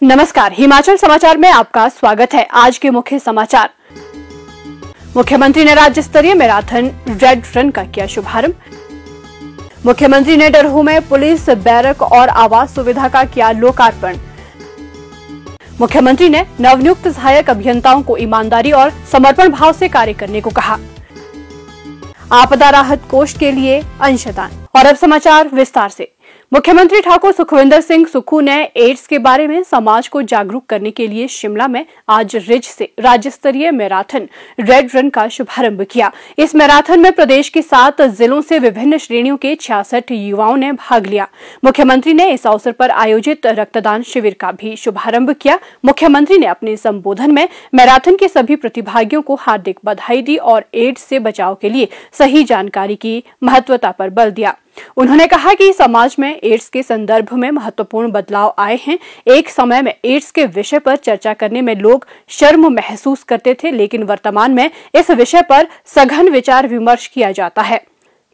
नमस्कार, हिमाचल समाचार में आपका स्वागत है। आज के मुख्य समाचार। मुख्यमंत्री ने राज्य स्तरीय मैराथन रेड रन का किया शुभारंभ। मुख्यमंत्री ने डरहू में पुलिस बैरक और आवास सुविधा का किया लोकार्पण। मुख्यमंत्री ने नवनियुक्त सहायक अभियंताओं को ईमानदारी और समर्पण भाव से कार्य करने को कहा। आपदा राहत कोष के लिए अंशदान। और अब समाचार विस्तार से। मुख्यमंत्री ठाकुर सुखविंदर सिंह सुक्खू ने एड्स के बारे में समाज को जागरूक करने के लिए शिमला में आज रिज से राज्य स्तरीय मैराथन रेड रन का शुभारंभ किया। इस मैराथन में प्रदेश के 7 जिलों से विभिन्न श्रेणियों के 66 युवाओं ने भाग लिया। मुख्यमंत्री ने इस अवसर पर आयोजित रक्तदान शिविर का भी शुभारंभ किया। मुख्यमंत्री ने अपने संबोधन में मैराथन के सभी प्रतिभागियों को हार्दिक बधाई दी और एड्स से बचाव के लिए सही जानकारी की महत्वता पर बल दिया। उन्होंने कहा कि समाज में एड्स के संदर्भ में महत्वपूर्ण बदलाव आए हैं। एक समय में एड्स के विषय पर चर्चा करने में लोग शर्म महसूस करते थे, लेकिन वर्तमान में इस विषय पर सघन विचार विमर्श किया जाता है।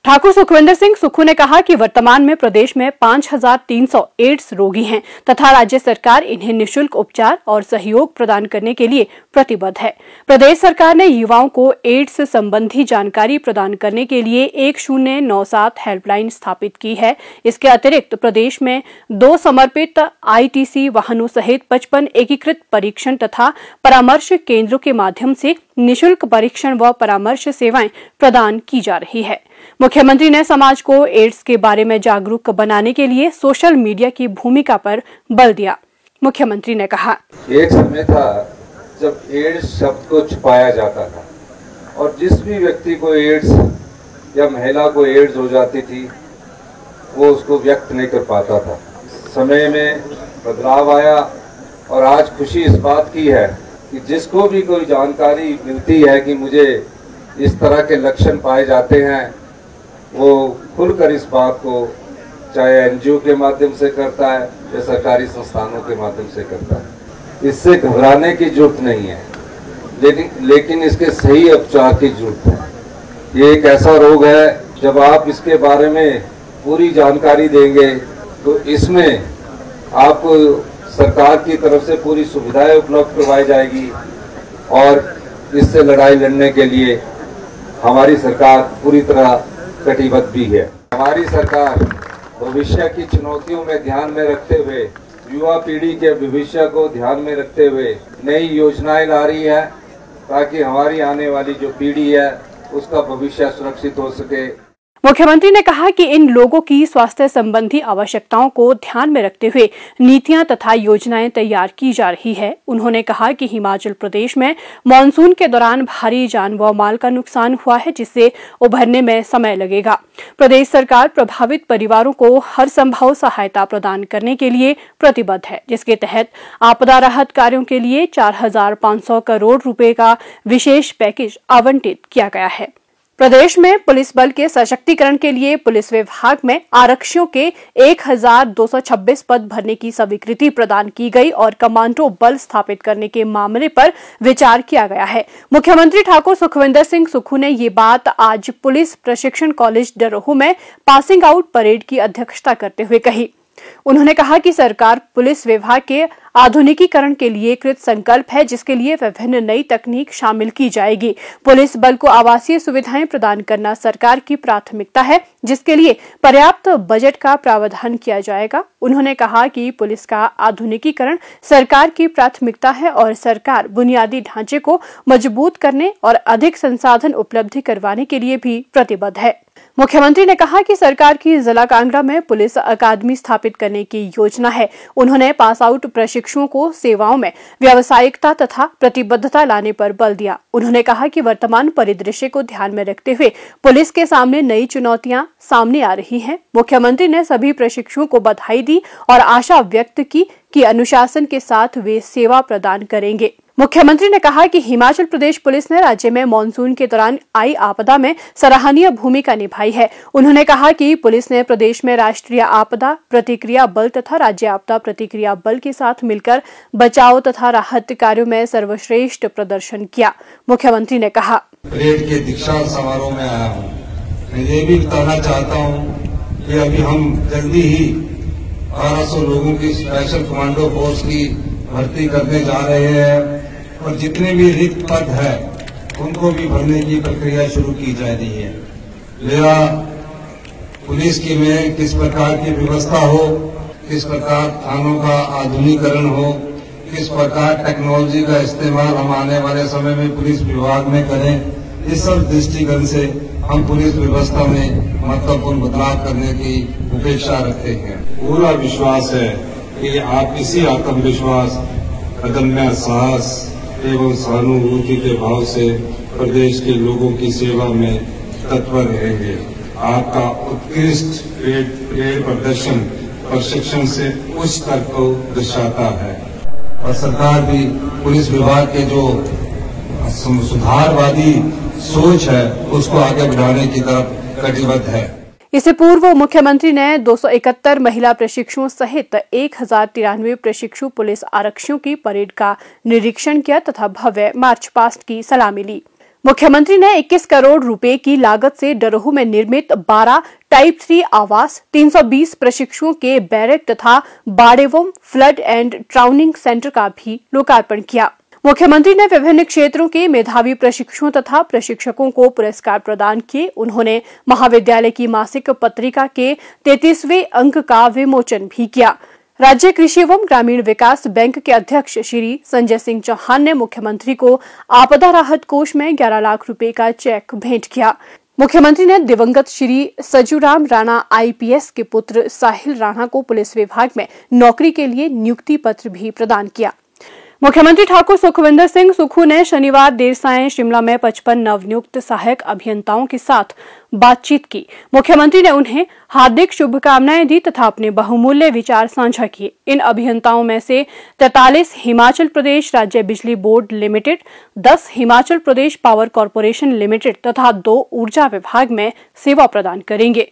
ठाकुर सुखविंदर सिंह सुक्खू ने कहा कि वर्तमान में प्रदेश में 5300 एड्स रोगी हैं तथा राज्य सरकार इन्हें निःशुल्क उपचार और सहयोग प्रदान करने के लिए प्रतिबद्ध है। प्रदेश सरकार ने युवाओं को एड्स संबंधी जानकारी प्रदान करने के लिए 1097 हेल्पलाइन स्थापित की है। इसके अतिरिक्त प्रदेश में 2 समर्पित ITC वाहनों सहित 55 एकीकृत परीक्षण तथा परामर्श केंद्रों के माध्यम से निःशुल्क परीक्षण व परामर्श सेवाएं प्रदान की जा रही है। मुख्यमंत्री ने समाज को एड्स के बारे में जागरूक बनाने के लिए सोशल मीडिया की भूमिका पर बल दिया। मुख्यमंत्री ने कहा, एक समय था जब एड्स शब्द को छुपाया जाता था और जिस भी व्यक्ति को एड्स या महिला को एड्स हो जाती थी वो उसको व्यक्त नहीं कर पाता था। समय में बदलाव आया और आज खुशी इस बात की है कि जिसको भी कोई जानकारी मिलती है कि मुझे इस तरह के लक्षण पाए जाते हैं, वो खुलकर इस बात को चाहे NGO के माध्यम से करता है या सरकारी संस्थानों के माध्यम से करता है। इससे घबराने की जरूरत नहीं है, लेकिन इसके सही उपचार की जरूरत है। ये एक ऐसा रोग है, जब आप इसके बारे में पूरी जानकारी देंगे तो इसमें आप सरकार की तरफ से पूरी सुविधाएं उपलब्ध करवाई जाएगी और इससे लड़ाई लड़ने के लिए हमारी सरकार पूरी तरह कटिबद्ध भी है। हमारी सरकार भविष्य की चुनौतियों में ध्यान में रखते हुए, युवा पीढ़ी के भविष्य को ध्यान में रखते हुए नई योजनाएं ला रही है ताकि हमारी आने वाली जो पीढ़ी है उसका भविष्य सुरक्षित हो सके। मुख्यमंत्री ने कहा कि इन लोगों की स्वास्थ्य संबंधी आवश्यकताओं को ध्यान में रखते हुए नीतियां तथा योजनाएं तैयार की जा रही है। उन्होंने कहा कि हिमाचल प्रदेश में मानसून के दौरान भारी जान व माल का नुकसान हुआ है, जिससे उभरने में समय लगेगा। प्रदेश सरकार प्रभावित परिवारों को हर संभव सहायता प्रदान करने के लिए प्रतिबद्ध है, जिसके तहत आपदा राहत कार्यों के लिए 4500 करोड़ रुपए का विशेष पैकेज आवंटित किया गया है। प्रदेश में पुलिस बल के सशक्तिकरण के लिए पुलिस विभाग में आरक्षियों के 1226 पद भरने की स्वीकृति प्रदान की गई और कमांडो बल स्थापित करने के मामले पर विचार किया गया है। मुख्यमंत्री ठाकुर सुखविंदर सिंह सुक्खू ने ये बात आज पुलिस प्रशिक्षण कॉलेज डरोहू में पासिंग आउट परेड की अध्यक्षता करते हुए कही। उन्होंने कहा कि सरकार पुलिस विभाग के आधुनिकीकरण के लिए कृत संकल्प है, जिसके लिए विभिन्न नई तकनीक शामिल की जाएगी। पुलिस बल को आवासीय सुविधाएं प्रदान करना सरकार की प्राथमिकता है, जिसके लिए पर्याप्त बजट का प्रावधान किया जाएगा। उन्होंने कहा कि पुलिस का आधुनिकीकरण सरकार की प्राथमिकता है और सरकार बुनियादी ढांचे को मजबूत करने और अधिक संसाधन उपलब्ध करवाने के लिए भी प्रतिबद्ध है। मुख्यमंत्री ने कहा कि सरकार की जिला कांगड़ा में पुलिस अकादमी स्थापित करने की योजना है। उन्होंने पास आउट प्रशिक्षुओं को सेवाओं में व्यावसायिकता तथा प्रतिबद्धता लाने पर बल दिया। उन्होंने कहा कि वर्तमान परिदृश्य को ध्यान में रखते हुए पुलिस के सामने नई चुनौतियां सामने आ रही हैं। मुख्यमंत्री ने सभी प्रशिक्षुओं को बधाई दी और आशा व्यक्त की कि अनुशासन के साथ वे सेवा प्रदान करेंगे। मुख्यमंत्री ने कहा कि हिमाचल प्रदेश पुलिस ने राज्य में मानसून के दौरान आई आपदा में सराहनीय भूमिका निभाई है। उन्होंने कहा कि पुलिस ने प्रदेश में राष्ट्रीय आपदा प्रतिक्रिया बल तथा राज्य आपदा प्रतिक्रिया बल के साथ मिलकर बचाव तथा राहत कार्यों में सर्वश्रेष्ठ प्रदर्शन किया। मुख्यमंत्री ने कहा, परेड के दीक्षांत समारोह में आया हूँ। मैं ये भी बताना चाहता हूँ कि अभी हम जल्दी ही 1200 लोगों की स्पेशल कमांडो फोर्स की भर्ती करने जा रहे हैं और जितने भी रिक्त पद है उनको भी भरने की प्रक्रिया शुरू की जा रही है। मेरा पुलिस की में किस प्रकार की व्यवस्था हो, किस प्रकार थानों का आधुनिकीकरण हो, किस प्रकार टेक्नोलॉजी का इस्तेमाल हम आने वाले समय में पुलिस विभाग में करें, इस सब दृष्टिकोण से हम पुलिस व्यवस्था में महत्वपूर्ण बदलाव करने की अपेक्षा रखते हैं। पूरा विश्वास है कि आप इसी आत्मविश्वास, अदम्य साहस एवं सहानुभूति के भाव से प्रदेश के लोगों की सेवा में तत्पर रहेंगे। आपका उत्कृष्ट परेड प्रदर्शन प्रशिक्षण से उच्च स्तर को दर्शाता है और सरकार भी पुलिस विभाग के जो सुधारवादी सोच है उसको आगे बढ़ाने की तरफ कटिबद्ध है। इससे पूर्व मुख्यमंत्री ने 271 महिला प्रशिक्षुओं सहित 1093 प्रशिक्षु पुलिस आरक्षियों की परेड का निरीक्षण किया तथा भव्य मार्च पास्ट की सलामी ली। मुख्यमंत्री ने 21 करोड़ रुपए की लागत से डरोह में निर्मित 12 टाइप 3 आवास, 320 प्रशिक्षुओं के बैरक तथा बाड़ेवम फ्लड एंड ट्राउनिंग सेंटर का भी लोकार्पण किया। मुख्यमंत्री ने विभिन्न क्षेत्रों के मेधावी प्रशिक्षुओं तथा प्रशिक्षकों को पुरस्कार प्रदान किए। उन्होंने महाविद्यालय की मासिक पत्रिका के 33वें अंक का विमोचन भी किया। राज्य कृषि एवं ग्रामीण विकास बैंक के अध्यक्ष श्री संजय सिंह चौहान ने मुख्यमंत्री को आपदा राहत कोष में 11 लाख रुपए का चेक भेंट किया। मुख्यमंत्री ने दिवंगत श्री सजूराम राणा IPS के पुत्र साहिल राणा को पुलिस विभाग में नौकरी के लिए नियुक्ति पत्र भी प्रदान किया। मुख्यमंत्री ठाकुर सुखविंदर सिंह सुक्खू ने शनिवार देर सायं शिमला में 55 नवनियुक्त सहायक अभियंताओं के साथ बातचीत की। मुख्यमंत्री ने उन्हें हार्दिक शुभकामनाएं दी तथा अपने बहुमूल्य विचार साझा किए। इन अभियंताओं में से 43 हिमाचल प्रदेश राज्य बिजली board limited, 10 Himachal Pradesh power corporation limited तथा 2 ऊर्जा विभाग में सेवा प्रदान करेंगे।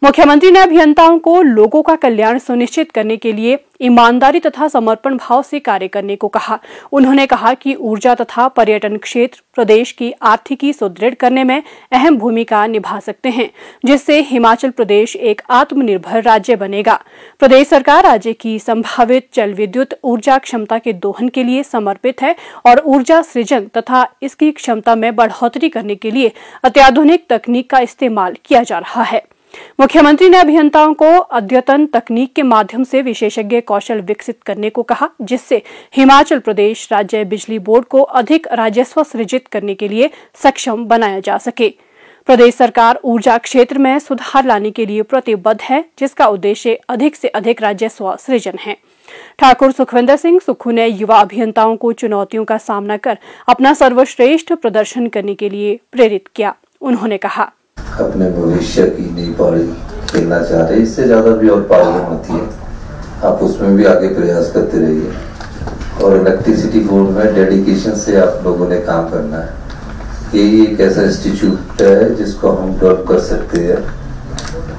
मुख्यमंत्री ने अभियंताओं को लोगों का कल्याण सुनिश्चित करने के लिए ईमानदारी तथा समर्पण भाव से कार्य करने को कहा। उन्होंने कहा कि ऊर्जा तथा पर्यटन क्षेत्र प्रदेश की आर्थिकी सुदृढ़ करने में अहम भूमिका निभा सकते हैं, जिससे हिमाचल प्रदेश एक आत्मनिर्भर राज्य बनेगा। प्रदेश सरकार राज्य की संभावित जल विद्युत ऊर्जा क्षमता के दोहन के लिए समर्पित है और ऊर्जा सृजन तथा इसकी क्षमता में बढ़ोतरी करने के लिए अत्याधुनिक तकनीक का इस्तेमाल किया जा रहा है। मुख्यमंत्री ने अभियंताओं को अद्यतन तकनीक के माध्यम से विशेषज्ञ कौशल विकसित करने को कहा, जिससे हिमाचल प्रदेश राज्य बिजली बोर्ड को अधिक राजस्व सृजित करने के लिए सक्षम बनाया जा सके। प्रदेश सरकार ऊर्जा क्षेत्र में सुधार लाने के लिए प्रतिबद्ध है, जिसका उद्देश्य अधिक से अधिक राजस्व सृजन है। ठाकुर सुखविंदर सिंह सुक्खू ने युवा अभियंताओं को चुनौतियों का सामना कर अपना सर्वश्रेष्ठ प्रदर्शन करने के लिए प्रेरित किया। उन्होंने कहा, अपने भविष्य की नई पारी खेलना चाह रहे, इससे ज्यादा भी और पारियां होती है, आप उसमें भी आगे प्रयास करते रहिए और इलेक्ट्रिसिटी बोर्ड में डेडिकेशन से आप लोगों ने काम करना है। यही एक ऐसा इंस्टीट्यूट है जिसको हम डेवलप कर सकते हैं।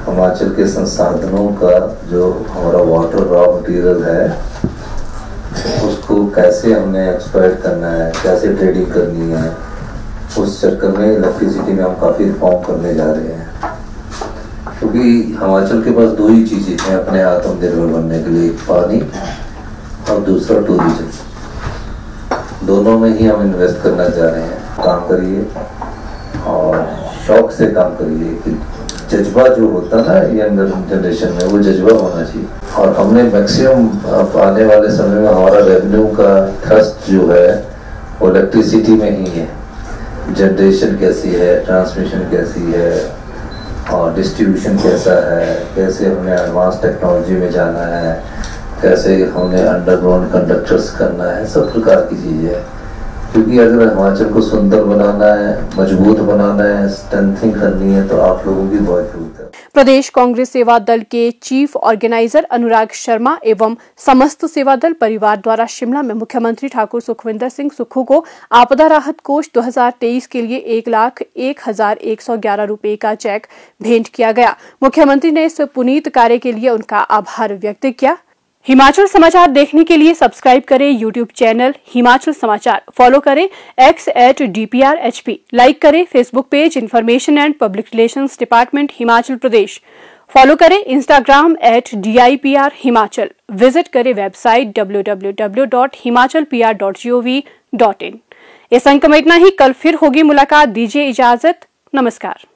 हिमाचल के संसाधनों का जो हमारा वाटर रॉ मटेरियल है उसको कैसे हमने एक्सप्लॉइट करना है, कैसे ट्रेडिंग करनी है, उस चक्कर में इलेक्ट्रिसिटी में हम काफी रिफॉर्म करने जा रहे हैं। क्योंकि हिमाचल के पास 2 ही चीजें हैं अपने आत्मनिर्भर बनने के लिए, पानी और दूसरा टूरिज्म। दोनों में ही हम इन्वेस्ट करना चाह रहे हैं। काम करिए और शौक से काम करिए कि जज्बा जो होता है ना यंगर जनरेशन में, वो जज्बा होना चाहिए। और हमने मैक्सिमम आने वाले समय में हमारा रेवेन्यू का थ्रस्ट जो है वो इलेक्ट्रिसिटी में ही है। जनरेशन कैसी है, ट्रांसमिशन कैसी है और डिस्ट्रीब्यूशन कैसा है, कैसे हमने एडवांस टेक्नोलॉजी में जाना है, कैसे हमने अंडरग्राउंड कंडक्टर्स करना है, सब प्रकार की चीज़ें हैं। क्योंकि अगर हिमाचल को सुंदर बनाना है, मजबूत बनाना है, स्ट्रेंथिंग करनी है तो आप लोगों की बहुत जरूरत है। प्रदेश कांग्रेस सेवा दल के चीफ ऑर्गेनाइजर अनुराग शर्मा एवं समस्त सेवा दल परिवार द्वारा शिमला में मुख्यमंत्री ठाकुर सुखविंदर सिंह सुक्खू को आपदा राहत कोष 2023 के लिए 1,01,111 रुपए का चेक भेंट किया गया। मुख्यमंत्री ने इस पुनीत कार्य के लिए उनका आभार व्यक्त किया। हिमाचल समाचार देखने के लिए सब्सक्राइब करें यूट्यूब चैनल हिमाचल समाचार, फॉलो करें X@DPRHP, लाइक करें Facebook page information and public relations department Himachal Pradesh, follow करें इंस्टाग्राम @DIPR हिमाचल। विजिट करें वेबसाइट www.himachalpr.gov.in। इस अंक में इतना ही। कल फिर होगी मुलाकात। दीजिए इजाजत। नमस्कार।